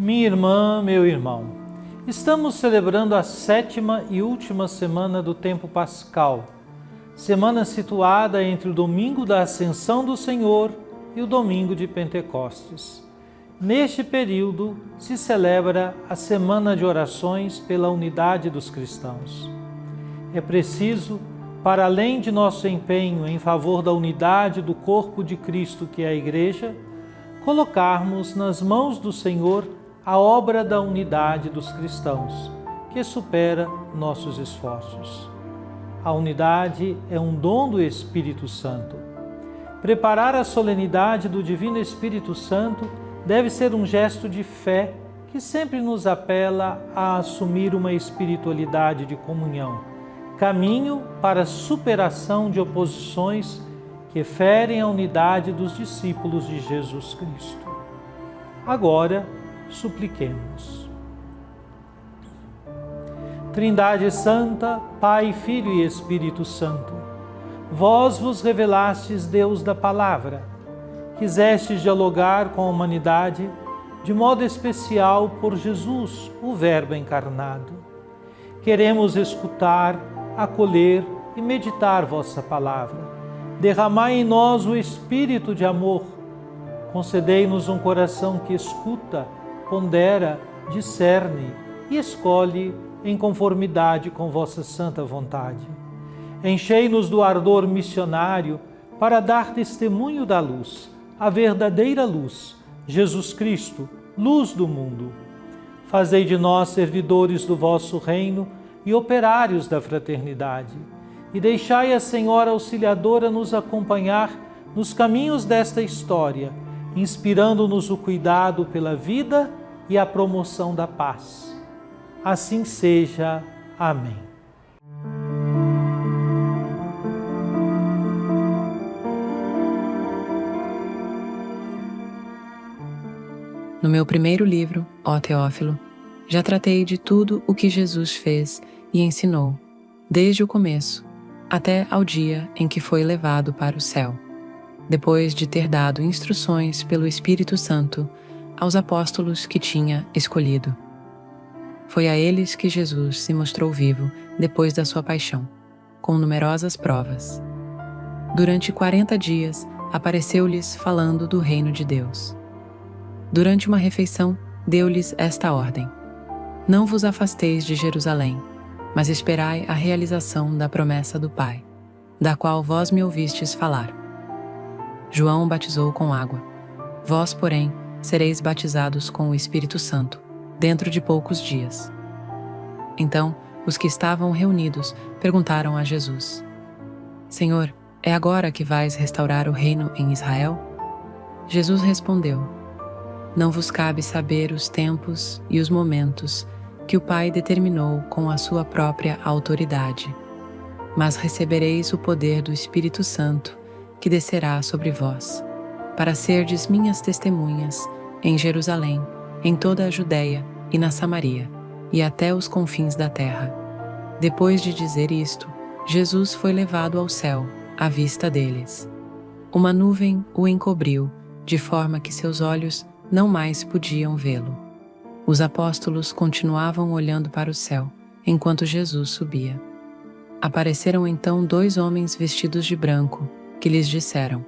Minha irmã, meu irmão, estamos celebrando a 7ª e última semana do tempo pascal, semana situada entre o domingo da Ascensão do Senhor e o domingo de Pentecostes. Neste período se celebra a Semana de Orações pela Unidade dos Cristãos. É preciso, para além de nosso empenho em favor da unidade do corpo de Cristo, que é a Igreja, colocarmos nas mãos do Senhor a obra da unidade dos cristãos, que supera nossos esforços. A unidade é um dom do Espírito Santo. Preparar a solenidade do Divino Espírito Santo deve ser um gesto de fé que sempre nos apela a assumir uma espiritualidade de comunhão, caminho para a superação de oposições que ferem a unidade dos discípulos de Jesus Cristo. Agora, supliquemos. Trindade Santa, Pai, Filho e Espírito Santo, vós vos revelastes Deus da Palavra, quisestes dialogar com a humanidade, de modo especial por Jesus, o Verbo encarnado. Queremos escutar, acolher e meditar vossa palavra. Derramai em nós o espírito de amor. Concedei-nos um coração que escuta, pondera, discerne e escolhe em conformidade com vossa santa vontade. Enchei-nos do ardor missionário para dar testemunho da luz, a verdadeira luz, Jesus Cristo, luz do mundo. Fazei de nós servidores do vosso reino e operários da fraternidade, e deixai a Senhora Auxiliadora nos acompanhar nos caminhos desta história, inspirando-nos o cuidado pela vida e a promoção da paz. Assim seja. Amém. No meu primeiro livro, ó Teófilo, já tratei de tudo o que Jesus fez e ensinou, desde o começo até ao dia em que foi levado para o céu, depois de ter dado instruções pelo Espírito Santo aos apóstolos que tinha escolhido. Foi a eles que Jesus se mostrou vivo depois da sua paixão, com numerosas provas. Durante 40 dias, apareceu-lhes falando do reino de Deus. Durante uma refeição, deu-lhes esta ordem: não vos afasteis de Jerusalém, mas esperai a realização da promessa do Pai, da qual vós me ouvistes falar. João batizou com água. Vós, porém, sereis batizados com o Espírito Santo, dentro de poucos dias. Então, os que estavam reunidos perguntaram a Jesus: Senhor, é agora que vais restaurar o reino em Israel? Jesus respondeu: não vos cabe saber os tempos e os momentos que o Pai determinou com a sua própria autoridade, mas recebereis o poder do Espírito Santo que descerá sobre vós, para serdes minhas testemunhas em Jerusalém, em toda a Judéia e na Samaria, e até os confins da terra. Depois de dizer isto, Jesus foi levado ao céu, à vista deles. Uma nuvem o encobriu, de forma que seus olhos não mais podiam vê-lo. Os apóstolos continuavam olhando para o céu, enquanto Jesus subia. Apareceram então 2 homens vestidos de branco, que lhes disseram: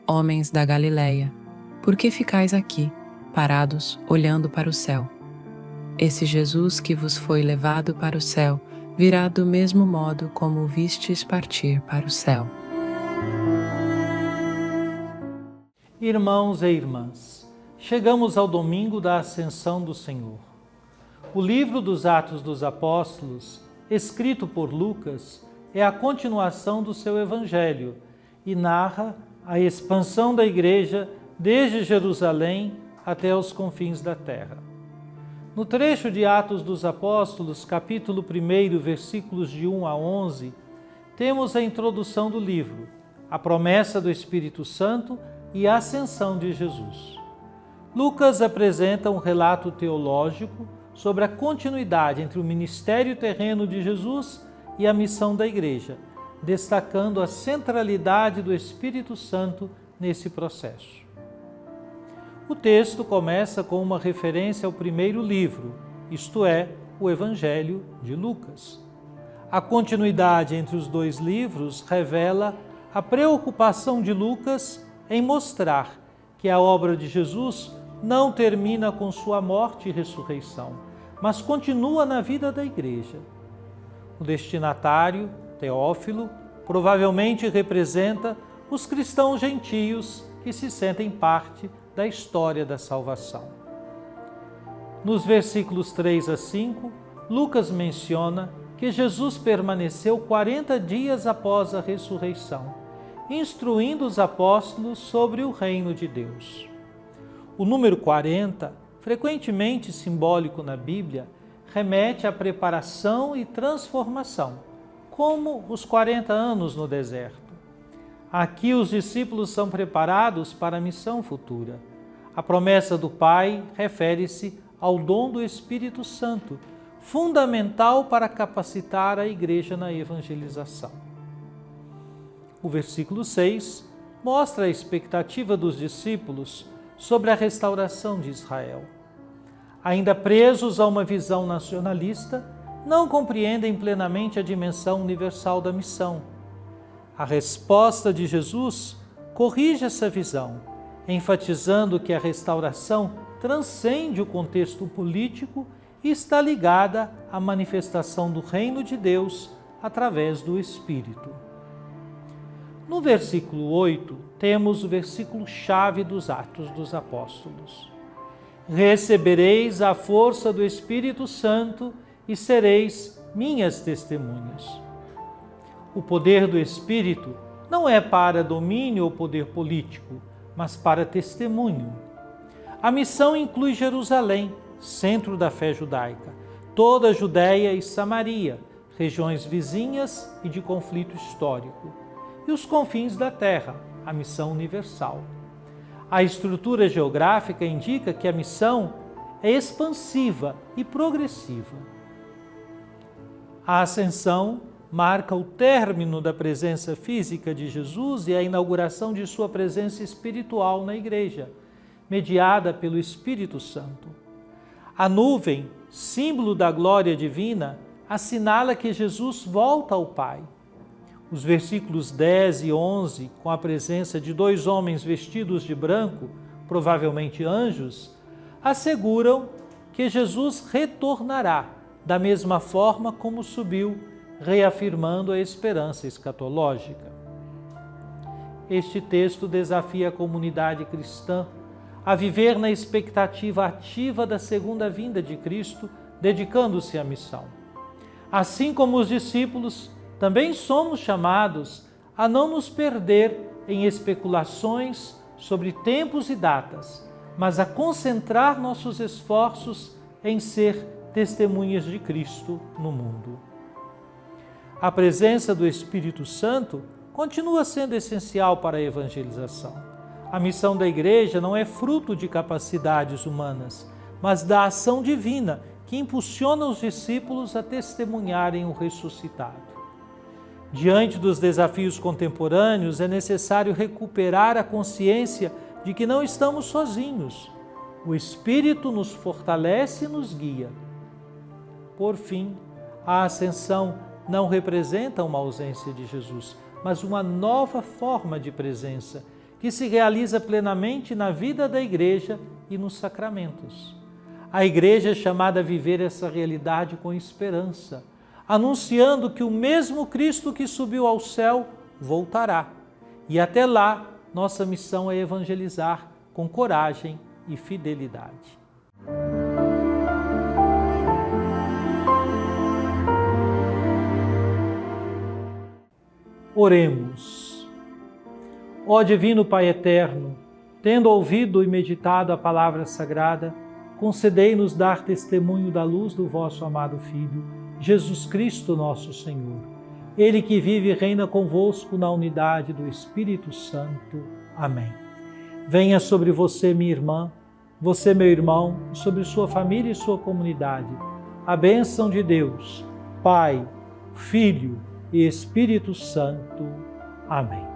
Homens da Galileia, por que ficais aqui, parados, olhando para o céu? Esse Jesus que vos foi levado para o céu, virá do mesmo modo como o vistes partir para o céu. Irmãos e irmãs, chegamos ao domingo da Ascensão do Senhor. O livro dos Atos dos Apóstolos, escrito por Lucas, é a continuação do seu evangelho e narra a expansão da Igreja desde Jerusalém até os confins da terra. No trecho de Atos dos Apóstolos, capítulo 1, versículos de 1 a 11, temos a introdução do livro, a promessa do Espírito Santo e a ascensão de Jesus. Lucas apresenta um relato teológico sobre a continuidade entre o ministério terreno de Jesus e a missão da Igreja, destacando a centralidade do Espírito Santo nesse processo. O texto começa com uma referência ao primeiro livro, isto é, o Evangelho de Lucas. A continuidade entre os dois livros revela a preocupação de Lucas em mostrar que a obra de Jesus não termina com sua morte e ressurreição, mas continua na vida da Igreja. O destinatário, Teófilo, provavelmente representa os cristãos gentios que se sentem parte da história da salvação. Nos versículos 3 a 5, Lucas menciona que Jesus permaneceu 40 dias após a ressurreição, instruindo os apóstolos sobre o reino de Deus. O número 40, frequentemente simbólico na Bíblia, remete à preparação e transformação, como os 40 anos no deserto. Aqui os discípulos são preparados para a missão futura. A promessa do Pai refere-se ao dom do Espírito Santo, fundamental para capacitar a Igreja na evangelização. O versículo 6 mostra a expectativa dos discípulos sobre a restauração de Israel. Ainda presos a uma visão nacionalista, não compreendem plenamente a dimensão universal da missão. A resposta de Jesus corrige essa visão, enfatizando que a restauração transcende o contexto político e está ligada à manifestação do reino de Deus através do Espírito. No versículo 8, temos o versículo-chave dos Atos dos Apóstolos. Recebereis a força do Espírito Santo e sereis minhas testemunhas. O poder do Espírito não é para domínio ou poder político, mas para testemunho. A missão inclui Jerusalém, centro da fé judaica, toda a Judéia e Samaria, regiões vizinhas e de conflito histórico, e os confins da terra, a missão universal. A estrutura geográfica indica que a missão é expansiva e progressiva. A ascensão marca o término da presença física de Jesus e a inauguração de sua presença espiritual na Igreja, mediada pelo Espírito Santo. A nuvem, símbolo da glória divina, assinala que Jesus volta ao Pai. Os versículos 10 e 11, com a presença de dois homens vestidos de branco, provavelmente anjos, asseguram que Jesus retornará da mesma forma como subiu, reafirmando a esperança escatológica. Este texto desafia a comunidade cristã a viver na expectativa ativa da segunda vinda de Cristo, dedicando-se à missão. Assim como os discípulos, também somos chamados a não nos perder em especulações sobre tempos e datas, mas a concentrar nossos esforços em ser testemunhas de Cristo no mundo. A presença do Espírito Santo continua sendo essencial para a evangelização. A missão da Igreja não é fruto de capacidades humanas, mas da ação divina que impulsiona os discípulos a testemunharem o ressuscitado. Diante dos desafios contemporâneos, é necessário recuperar a consciência de que não estamos sozinhos. O Espírito nos fortalece e nos guia. Por fim, a ascensão não representa uma ausência de Jesus, mas uma nova forma de presença que se realiza plenamente na vida da Igreja e nos sacramentos. A Igreja é chamada a viver essa realidade com esperança, anunciando que o mesmo Cristo que subiu ao céu voltará. E até lá, nossa missão é evangelizar com coragem e fidelidade. Oremos. Ó Divino Pai Eterno, tendo ouvido e meditado a palavra sagrada, concedei-nos dar testemunho da luz do vosso amado Filho, Jesus Cristo nosso Senhor. Ele que vive e reina convosco na unidade do Espírito Santo. Amém. Venha sobre você, minha irmã, você, meu irmão, sobre sua família e sua comunidade, a bênção de Deus, Pai, Filho e Espírito Santo. Amém.